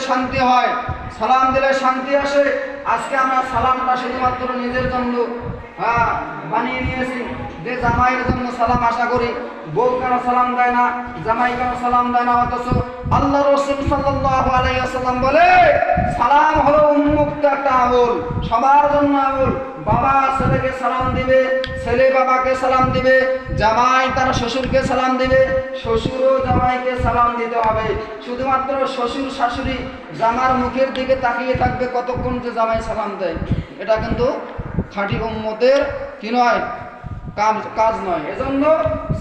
শান্তি হয়, সালাম দিলে শান্তি আসে। আজকে আমরা সালামটা শুধুমাত্র নিজের জন্য বানিয়ে নিয়েছি যে জামাইয়ের জন্য সালাম আশা করি। বউ কেন সালাম দেয় না, জামাই কেন সালাম দেয় না? অথচ আল্লাহ রাসূল সাল্লাল্লাহু আলাইহি ওয়াসাল্লাম বলে সালাম হলো উন্মুক্ত একটা আমল, সবার জন্য আমল। বাবা ছেলেকে সালাম দিবে, ছেলে বাবাকে সালাম দিবে, জামাই তার শ্বশুরকে সালাম দিবে, শ্বশুরও জামাইকে সালাম দিতে হবে। শুধুমাত্র শ্বশুর শাশুড়ি জামার মুখের দিকে তাকিয়ে থাকবে কতক্ষণ যে জামাই সালাম দেয়, এটা কিন্তু খাঁটি উম্মতের কি নয়, কাজ নয়। এজন্য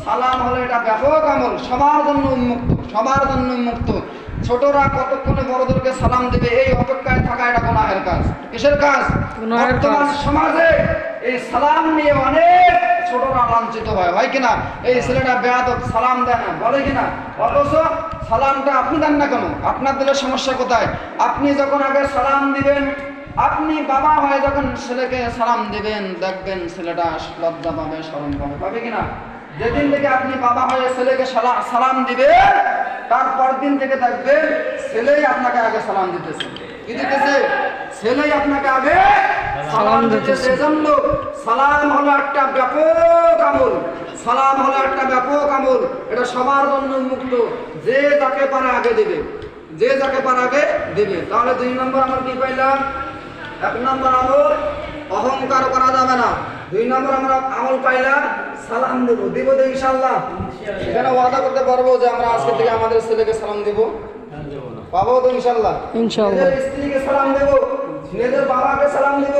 সালাম হলো এটা ব্যাপক আমল, সবার জন্য উন্মুক্ত, সবার জন্য উন্মুক্ত। ছোটরা কতক্ষণে বড়দেরকে সালাম দেবে এই অপেক্ষায় থাকা এটা গুনাহের কাজ। কিসের কাজ? বর্তমান সমাজে এই সালাম নিয়ে অনেক ছোটরা লাঞ্ছিত হয় কিনা? এই ছেলেটা বেয়াদব, সালাম দেয় না, বলে কিনা? অথচ সালামটা আপনি দেন না কেন? আপনার দিলে সমস্যা কোথায়? আপনি যখন আগে সালাম দিবেন, আপনি বাবা হয়ে যখন ছেলেকে সালাম দিবেন, দেখবেন ছেলেটা লজ্জা পাবে, শরম পাবে, পাবে কিনা? যেদিন থেকে আপনি বাবা হয়ে ছেলেকে সালাম দিবেন, তারপর দিন থেকে দেখবেন ছেলেই আপনাকে আগে সালাম দিতেছে। কি দিতেছে? ছেলেই আপনাকে আগে সালাম দিতেছে। এজন্য সালাম হলো একটা ব্যাপক আমল, সালাম হলো একটা ব্যাপক আমল, এটা সবার জন্য উন্মুক্ত। যে যাকে পারে আগে দেবে, যে যাকে পারে আগে দেবে। তাহলে 2 নম্বর আমরা কি পাইলাম? 1 নম্বর আমল অহংকার করা যাবে না। 2 নম্বর আমরা আমল পাইলাম সালাম দেব, দিব তো ইনশাআল্লাহ। এখানে ওয়াদা করতে পারবো যে আমরা আজকে থেকে আমাদের ছেলেকে সালাম দেব, পাবো তো ইনশাআল্লাহ। নিজের স্ত্রীকে সালাম দেব, নিজের বাবাকে সালাম দেব,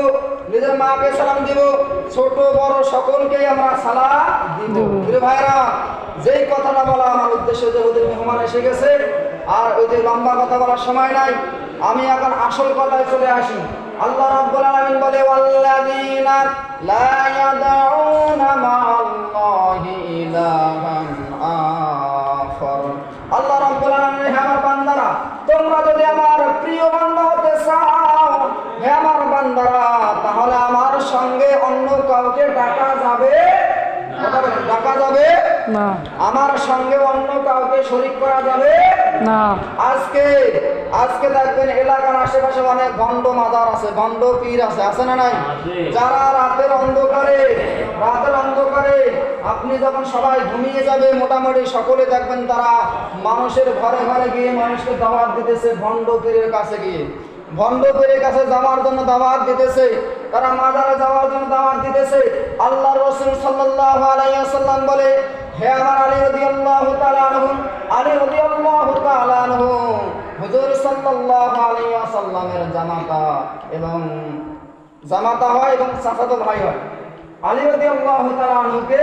নিজের মাকে সালাম দেব, ছোট বড় সকলকে আমরা সালাম দিব। প্রিয় ভাইরা, যেই কথাটা বলা আমার উদ্দেশ্য, যে ওদের মেহমান এসে গেছে আর ওই যে লম্বা কথা বলার সময় নাই, আমি এখন আসল কথায় চলে আসি। আল্লাহ রাব্বুল আলামিন বলে ওয়াল্লাযীনা লা ইয়াদউনা মা'আল্লাহি ইলাহান আখার। আল্লাহ রাব্বুল আলামিন, হে আমার বান্দারা, তোমরা যদি আমার প্রিয় বান্দা হতে চাও, হে আমার বান্দারা, তাহলে আমার সঙ্গে অন্য কাউকে ডাকা যাবে ডাকা যাবে না, আমার সঙ্গে অন্য কাউকে শরীক করা যাবে না। আজকে দেখবেন এলাকার আশেপাশে অনেক ভণ্ড মাজার আছে, ভণ্ড পীর আছে না নাই? যারা রাতের অন্ধকারে আপনি যখন সবাই ঘুমিয়ে যাবে, মোটামুটি সকলে দেখবেন তারা মানুষের ঘরে ঘরে গিয়ে মানুষকে দাওয়াত দিতেছে, ভণ্ড পীরের কাছে গিয়ে, ভণ্ড পীরের কাছে যাওয়ার জন্য দাওয়াত দিতেছে, তারা মাজারে যাওয়ার জন্য দাওয়াত দিতেছে। আল্লাহর রাসূল সাল্লাল্লাহু আলাইহি ওয়াসাল্লাম বলে, হে আমার আলী রাদিয়াল্লাহু তাআলা আনহু, আলী রাদিয়াল্লাহু তাআলা আনহু হুজুর সাল্লাল্লাহু আলাইহি ওয়াসাল্লামের জামাতা হয় এবং চাচাতো ভাই হয়। আলী রাদিয়াল্লাহু তাআলা আনহুকে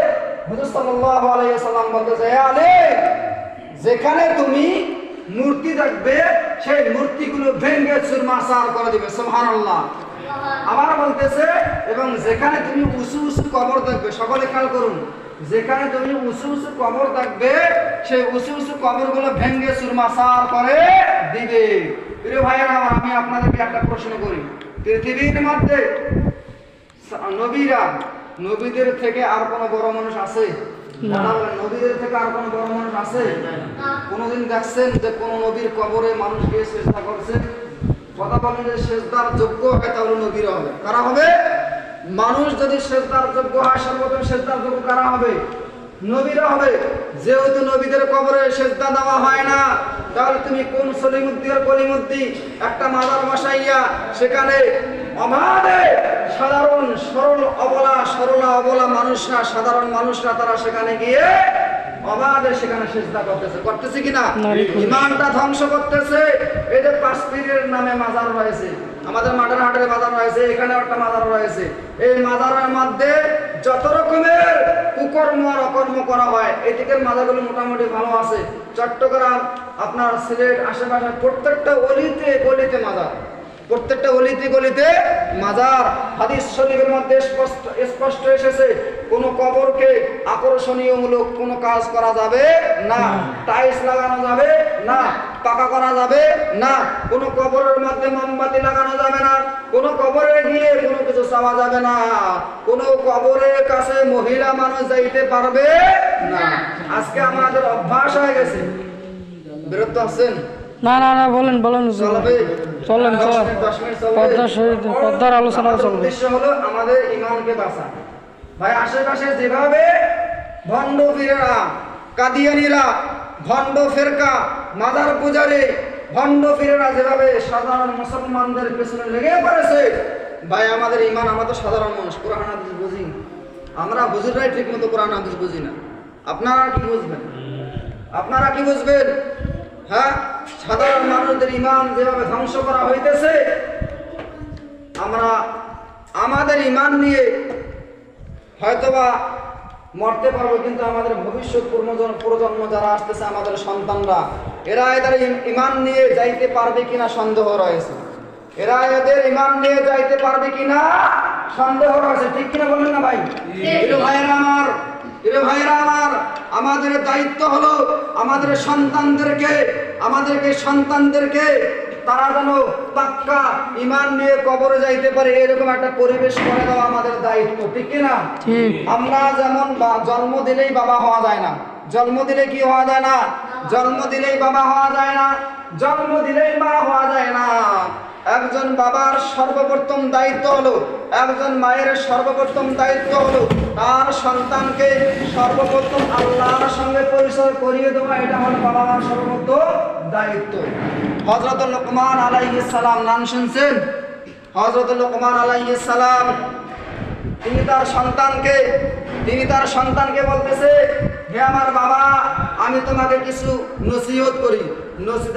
হুজুর সাল্লাল্লাহু আলাইহি ওয়াসাল্লাম বলতেছে, হে আলী, যেখানে তুমি মূর্তি দেখবে সেই মূর্তিগুলো ভেঙে চুরমার করে দিবে। সুবহানাল্লাহ। আবার বলতেছে, এবং যেখানে তুমি উঁচু উঁচু কবর দেখবে, সকলে খেয়াল করুন, যেখানে তুমি উঁচু উঁচু কবর দেখবে সেই উঁচু উঁচু কবরগুলো ভেঙে চুরমার করে দিবে। প্রিয় ভাইয়েরা, আমি আপনাদেরকে একটা প্রশ্ন করি, পৃথিবীর মধ্যে নবীদের থেকে আর কোনো বড় মানুষ আছে? নবীদের থেকে আর কোনো বড় মানুষ আছে? কোনদিন দেখছেন যে কোন নবীর কবরে মানুষ গিয়ে সেজদা করছে? কথা বলেন, যে সেজদার যোগ্য হয় তাহলে নবীরা হবে। কারা হবে? মানুষ যদি সেজদার যোগ্য হয়, সর্বপ্রথম সেজদার যোগ্য কারা হবে? নবীরা হবে। যেহেতু নবীদের কবরে সেজদা দেওয়া হয় না, তাহলে তুমি কোন সলিমুদ্দি আর কলিমুদ্দি একটা মাজার বসাইয়া সেখানে অবাধে সাধারণ সরলা অবলা মানুষরা, সাধারণ মানুষরা তারা সেখানে গিয়ে অবাধে সেখানে সেজদা করতেছে কিনা? ইমানটা ধ্বংস করতেছে। এই যে 5 পীরের নামে মাজার রয়েছে, আমাদের মাঠের হাটের মাজার রয়েছে, এখানে একটা মাজার রয়েছে। এই মাজারের মধ্যে যত রকমের কুকর্ম আর অকর্ম করা হয়, এই দিকের মাজারগুলো মোটামুটি ভালো আছে। চট্টগ্রাম, আপনার সিলেট, আশেপাশে প্রত্যেকটা অলিতে গলিতে মাজার, প্রত্যেকটা অলিতে গলিতে মাজার। হাদিস শরীফের মধ্যে স্পষ্ট এসেছে, কোন কবরকে আকর্ষণীয়মূলক কোনো কাজ করা যাবে না, টাইলস লাগানো যাবে না, পাকা করা যাবে না, কোনো কবরের মধ্যে মোমবাতি লাগানো যাবে না, কোনো কবরে গিয়ে কোনো কিছু চাওয়া যাবে না, কোনো কবরের কাছে মহিলা মানুষ যাইতে পারবে না। আজকে আমাদের অভ্যাস হয়ে গেছে, বিরক্ত আছেন? না না না, বলেন বলেন হুজুর। চলবে? চলেন 10 চলেন, মিনিট, 10 মিনিট চলবে। পদ্মার শরীর পদ্মার আলোচনা আমাদের চলবে। উদ্দেশ্য হলো আমাদের ঈমানকে বাঁচা। ভাই আশেপাশে যেভাবে ভণ্ড পীরেরা, কাদিয়ানীরা, ভণ্ড ফেরকা, মাজার পূজারী, ভণ্ড পীরেরা যেভাবে সাধারণ মুসলমানদের পেছনে লেগে পড়েছে, ভাই আমাদের ঈমান, আমরা তো সাধারণ মানুষ, কোরআন হাদিস বুঝি না। আমরা হুজুররাই ঠিক মতো কোরআন হাদিস বুঝি না। আপনারা কি বুঝবেন? আপনারা কি বুঝবেন? হ্যাঁ, সাধারণ মানুষদের ঈমান যেভাবে ধ্বংস করা হইতেছে, আমরা আমাদের ঈমান নিয়ে হয়তোবা মরতে পারবো, কিন্তু আমাদের ভবিষ্যৎ প্রজন্ম যারা আসতেছে, আমাদের সন্তানরা, এরা এদের ঈমান নিয়ে যাইতে পারবে কিনা সন্দেহ রয়েছে। এরা এদের ঈমান নিয়ে যাইতে পারবে কিনা সন্দেহ রয়েছে। ঠিক কিনা বলেন না ভাই? প্রিয় ভাইয়েরা আমার, প্রিয় ভাইয়েরা আমার, আমাদের দায়িত্ব হলো আমাদের সন্তানদেরকে তারা যেন পাক্কা ঈমান নিয়ে কবরে যাইতে পারে, এরকম একটা পরিবেশ করে দেওয়া আমাদের দায়িত্ব। ঠিক কিনা? আমরা যেমন জন্ম দিলেই বাবা হওয়া যায় না, জন্ম দিলে কি হওয়া যায় না, জন্ম দিলেই বাবা হওয়া যায় না, জন্ম দিলেই মা হওয়া যায় না। একজন বাবার সর্বপ্রথম দায়িত্ব হলো, একজন মায়ের সর্বপ্রথম দায়িত্ব হলো তার সন্তানকে সর্বপ্রথম আল্লাহর সঙ্গে পরিচয় করিয়ে দেওয়া। এটা হলো বাবা মার সর্বপ্রথম দায়িত্ব। হযরত লোকমান আলাইহিস সালাম নাম শুনছেন? হযরত লোকমান আলাইহিস সালাম তিনি তার সন্তানকে বলতেছে, হে আমার বাবা, আমি তোমাকে কিছু নসিহত করি।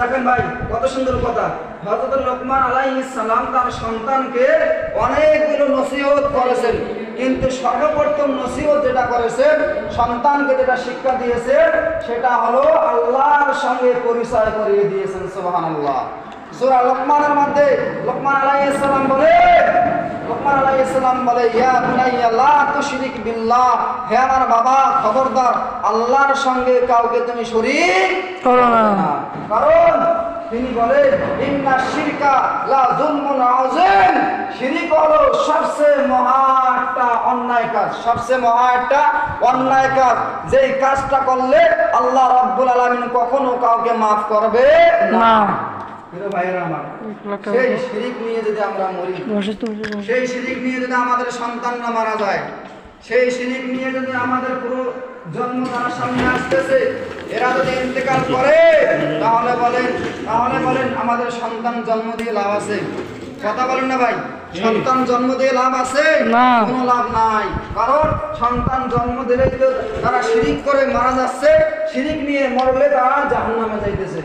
দেখেন ভাই কত সুন্দর কথা। হযরত লোকমান আলাইহিস সালাম তার সন্তানকে অনেকগুলো নসিহত করেছেন, কিন্তু সর্বপ্রথম নসিহত যেটা করেছেন, সন্তানকে যেটা শিক্ষা দিয়েছেন, সেটা হলো আল্লাহর সঙ্গে পরিচয় করিয়ে দিয়েছেন। সুবহানাল্লাহ। সূরা লোকমানের মধ্যে লোকমান আলাইহিস সালাম বলে, ইয়া বুনাইয়া লা তুশরিক বিল্লাহ, হে আমার বাবা, খবরদার আল্লাহর সঙ্গে কাউকে তুমি শরীক করো না। কারণ তিনি বলে, ইন্না শিরকা লা যুলমুন আযীম, শিরক হলো সবচেয়ে মহা একটা অন্যায় কাজ, সবচেয়ে মহা একটা অন্যায় কাজ, যেই কাজটা করলে আল্লাহ রাব্বুল আলামিন কখনো কাউকে মাফ করবে না। প্রিয় ভাইয়েরা আমার, সেই শিরক নিয়ে যদি আমরা মরি, সেই শিরক নিয়ে যদি আমাদের সন্তানরা মারা যায়, সেই শিরক নিয়ে যদি আমাদের পুরো জন্ম তার সামনে আসতেছে, এরা যদি ইন্তেকাল করে, তাহলে বলেন আমাদের সন্তান জন্ম দিয়ে লাভ আছে? কথা বলেন না ভাই? সন্তান জন্ম দিয়ে লাভ আছে? কোনো লাভ নাই। কারণ সন্তান জন্ম দিলে তারা শিরক করে মারা যাচ্ছে, শিরক নিয়ে মরলে তারা জাহান্নামে যাইতেছে।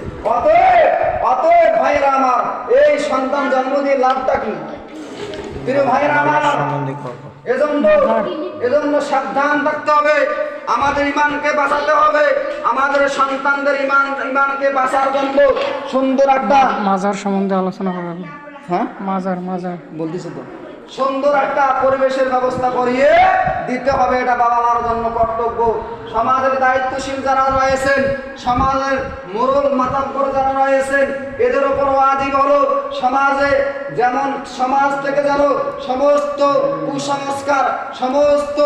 অতএব ভাইরা আমার, এই সন্তান জন্ম দিয়ে লাভটা কি? প্রিয় ভাইরা আমার, এজন্য সাবধান থাকতে হবে, আমাদের ঈমানকে বাঁচাতে হবে। আমাদের সন্তানদের ঈমানকে বাঁচার জন্য সুন্দর একটা মাজার সম্বন্ধে আলোচনা করা হবে। হ্যাঁ, মাজার বলতেছে তো, সুন্দর একটা পরিবেশের ব্যবস্থা করিয়ে দিতে হবে। এটা বাবা মার জন্য কর্তব্য। সমাজের দায়িত্বশীল যারা রয়েছেন, সমাজের মোড়ল মাতাব্বর যারা রয়েছেন, এদের উপর ওয়াজিব হলো সমাজ থেকে যেন সমস্ত কুসংস্কার, সমস্ত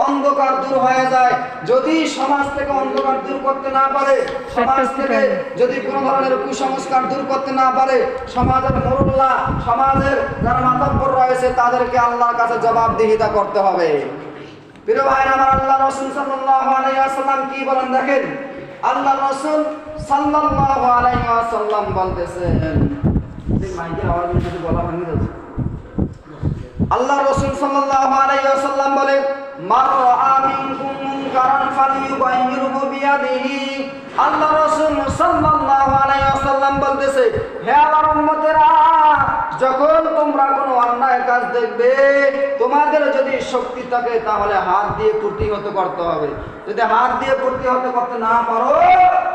অন্ধকার দূর হয়ে যায়। যদি সমাজ থেকে অন্ধকার দূর করতে না পারে, সমাজ থেকে যদি কোনো ধরনের কুসংস্কার দূর করতে না পারে, সমাজের মোড়ল্লা, সমাজের যারা মাতাব্বর রয়েছে, তাদেরকে আল্লাহর কাছে জবাবদিহিতা করতে হবে। প্রিয় ভাইরা আমার, আল্লাহ রাসূল সাল্লাল্লাহু আলাইহি ওয়াসাল্লাম কি বলেন দেখেন। আল্লাহ রাসূল সাল্লাল্লাহু আলাইহি ওয়াসাল্লাম বলতেছেন, এই মাইকের আওয়াজ যদি বলা ভাঙে যাচ্ছে। আল্লাহ রাসূল সাল্লাল্লাহু আলাইহি ওয়াসাল্লাম বলে, মান রাআ মিনকুম মুনকারান ফালিয়ুগাইয়িরহু বিয়াদিহি। আল্লাহ রাসূল সাল্লাল্লাহু আলাইহি ওয়াসাল্লাম বলতেছে, হে আমার উম্মতেরা, যখন তোমরা কোনো অন্যায় কাজ দেখবে, তোমাদের যদি শক্তি থাকে তাহলে হাত দিয়ে প্রতিহত করতে হবে। যদি হাত দিয়ে প্রতিহত করতে না পারো,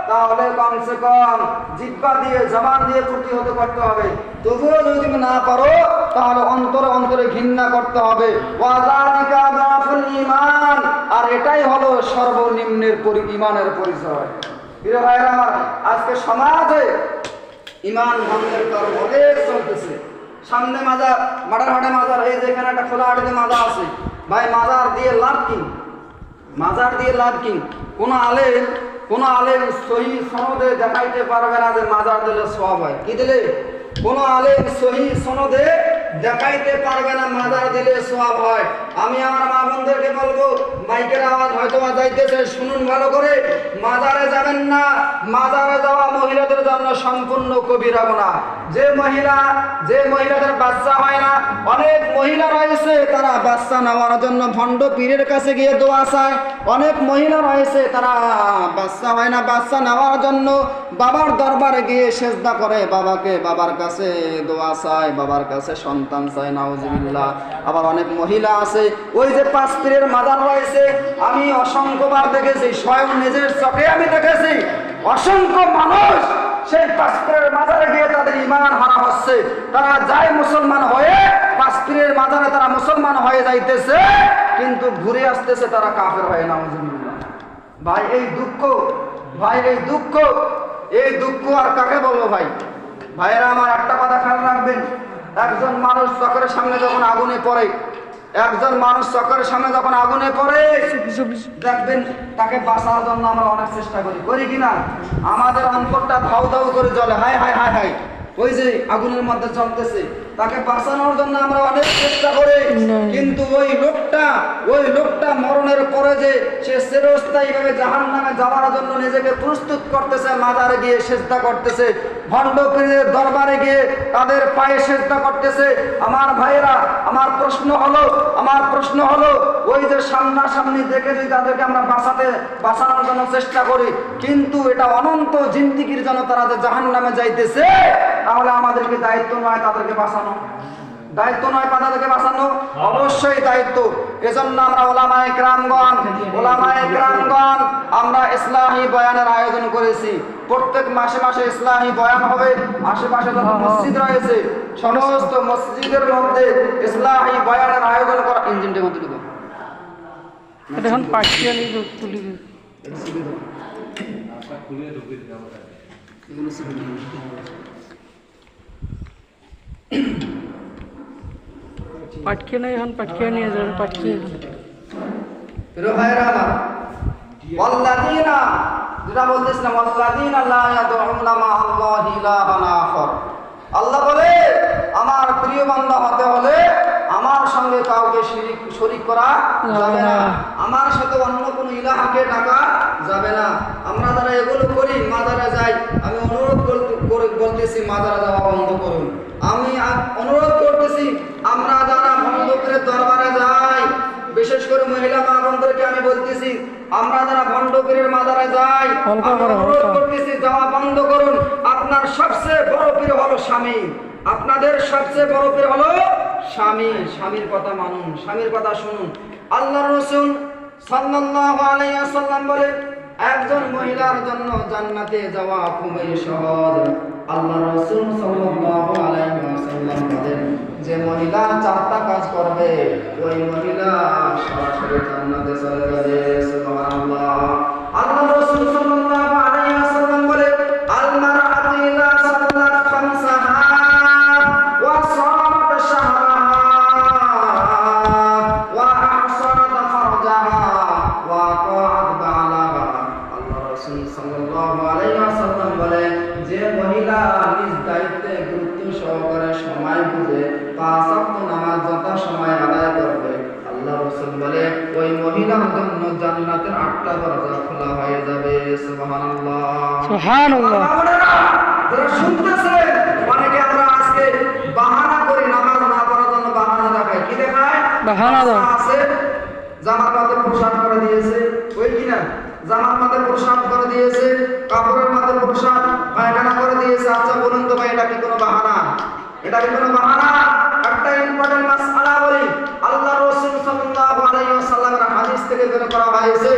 তাহলে কমসে কম জিহ্বা দিয়ে, জবান দিয়ে প্রতিহত করতে হবে। তবুও যদি না পারো, তাহলে অন্তরে ঘৃণা করতে হবে। ওয়াযালিকা দাফুল ঈমান, আর এটাই হলো সর্বনিম্নের ঈমানের পরিচয়। প্রিয় ভাইরা আমার, আজকে সমাজে ঈমান ভঙ্গের কারণ অনেক চলতেছে। সামনে মাজার, মাটারহাটে মাজার, এই যেখানে একটা খোলা হাটিতে মাজার আছে, ভাই মাজার দিয়ে লাভ কি? মাজার দিয়ে লাভ কি? কোন আলেম কোন আলেম সহি সনদে দেখাইতে পারবে না যে মাজার দিলে সওয়াব হয়। কি দিলে? কোন আলেম সহি সনদে দেখাইতে পারবে না মাজার দিলে সওয়াব হয়। আমি আমার মা বোনদেরকে বলবো, মাইকের আওয়াজ হয়তো যাইতেছে, শুনুন ভালো করে, মাজারে যাবেন না। মাজারে যাওয়া মহিলাদের জন্য সম্পূর্ণ কবিরা গুনাহ। যে মহিলাদের বাচ্চা হয় না, অনেক মহিলা রয়েছে তারা বাচ্চা নেওয়ার জন্য ভণ্ড পীরের কাছে গিয়ে দোয়া চায়। অনেক মহিলা রয়েছে তারা বাচ্চা হয় না, বাচ্চা নেওয়ার জন্য বাবার দরবারে গিয়ে সেজদা করে বাবাকে, বাবার কাছে দোয়া চায়, বাবার কাছে সন্তান চায়, নাউজুবিল্লাহ। আবার অনেক মহিলা আছে, ওই যে 5 পীরের মাজার রয়েছে, আমি অসংখ্যবার দেখেছি, স্বয়ং নিজের চোখে আমি দেখেছি অসংখ্য মানুষ সেই 5 পীরের মাজারে গিয়ে তাদের ঈমান হারা হচ্ছে। তারা যায় মুসলমান হয়ে, 5 পীরের মাজারে তারা মুসলমান হয়ে যাইতেছে, কিন্তু ঘুরে আসতেছে তারা কাফের হয়ে, নাউজুবিল্লাহ। ভাই এই দুঃখ, ভাই এই দুঃখ আর কাকে বলবো ভাই? ভাইয়েরা আমার একটা কথা খেয়াল রাখবেন, একজন মানুষ চোখের সামনে যখন আগুনে পড়ে, দেখবেন তাকে বাঁচানোর জন্য আমরা অনেক চেষ্টা করি কিনা? আমাদের অন্তরটা ধাউ ধাউ করে জ্বলে, হায় হায় হায় হায়, ওই যে আগুনের মধ্যে জ্বলতেছে, তাকে বাঁচানোর জন্য আমরা অনেক চেষ্টা করি, কিন্তু ওই লোকটা মরণের পরে যে সে চিরস্থায়ীভাবে জাহান্নামে যাওয়ার জন্য নিজেকে প্রস্তুত করতেছে, মাজারে গিয়ে সেজদা করতেছে, ভণ্ড পীরের দরবারে গিয়ে তাদের পায়ে সেজদা করতেছে। আমার ভাইয়েরা, আমার প্রশ্ন হলো ওই যে সামনাসামনি দেখে যদি তাদেরকে আমরা বাঁচানোর জন্য চেষ্টা করি, কিন্তু এটা অনন্ত জিন্দিগির জন্য তারা যে জাহান্নামে যাইতেছে, তাহলে আমাদেরকে দায়িত্ব নয় তাদেরকে বাঁচানো? অবশ্যই দায়িত্ব। এজন্য আমরা ওলামায়ে কেরামগণ আমরা ইসলাহি বয়ানের আয়োজন করেছি। প্রত্যেক মাসে ইসলাহি বয়ান হবে। আশেপাশে যত মসজিদ রয়েছে সমস্ত মসজিদের মধ্যে ইসলাহি বয়ানের আয়োজন করা। ইঞ্জিনটা মধ্যে ঢুকো, এটা এখন পার্সিয়ালি তুলি পাটকে নাই, এখন পাটকে নিয়ে যাবে, পাটকে যেটা বলতেছিলাম, আল্লাহ বলে আমার প্রিয় বান্দা হতে হলে আমার সঙ্গে কাউকে শরীক করা যাবে না, আমার সাথে অন্য কোনো ইলাহাকে ডাকা যাবে না। আমরা যারা এগুলো করি, মাজারে যাই, আমি অনুরোধ বলতেছি মাজারে যাওয়া বন্ধ করুন। আমি অনুরোধ করতেছি, আমরা যারা ভণ্ড পীরের দরবারে যাই, বিশেষ করে মহিলা মা বোনদেরকে আমি বলতেছি, আমরা যারা ভণ্ড পীরের মাজারে যাই, অনুরোধ করতেছি যাওয়া বন্ধ করুন। আপনার সবচেয়ে বড় পীর হলো স্বামী, আপনাদের সবচেয়ে বড় পীর হলো স্বামী। স্বামীর কথা মানুন, স্বামীর কথা শুনুন। আল্লাহর রাসূল সাল্লাল্লাহু আলাইহি ওয়াসাল্লাম বলে, একজন মহিলার জন্য জান্নাতে যাওয়া খুবই সহজ। আল্লাহর রাসূল সাল্লাল্লাহু আলাইহি ওয়াসাল্লাম বলেন, যে মহিলা 4টা কাজ করবে, ওই মহিলা সরাসরি জান্নাতে চলে যাবে। সুবহানাল্লাহ। আল্লাহর রাসূল সাল্লাল্লাহু আলাইহি ওয়াসাল্লাম বলে, আল মারআতু ইযা সাল্লাত খামসাহা ওয়া সামাত শাহরাহা ওয়া আহসানাত ফারজাহা ওয়া আতাআত বালাহা। আল্লাহর রাসূল সাল্লাল্লাহু আলাইহি ওয়াসাল্লাম বলে, যে মহিলা নিজ দায়িত্বে গুরুত্ব সহকারে সময় বুঝে 5 ওয়াক্ত নামাজ যথা সময় আদায় করবে, আল্লাহ রাসূল বলে ওই মহিলার জন্য জান্নাতের 8টা দরজা খোলা হয়ে যাবে। সুবহানাল্লাহ। যারা শুনতেছেন, অনেকে আমরা আজকে বাহানা করি, নামাজ না পড়ার জন্য বাহানা দেখাই। কি দেখায়? বাহানা আছে, জামার মাথায় পোশাক করে দিয়েছে, ওই কিনা জামার মাথায় পোশাক করে দিয়েছে, কাপড়ের মাথায় পোশাক, পায়খানা করে দিয়েছে। আচ্ছা বলুন তো ভাই, এটা কি কোনো বাহানা? এটা কি কোনো বাহানা? একটা ইম্পর্টেন্ট মাসআলা বলি, আল্লাহর রাসূল সাল্লাল্লাহু আলাইহি ওয়াসাল্লামের হাদিস থেকে বের করা হয়েছে,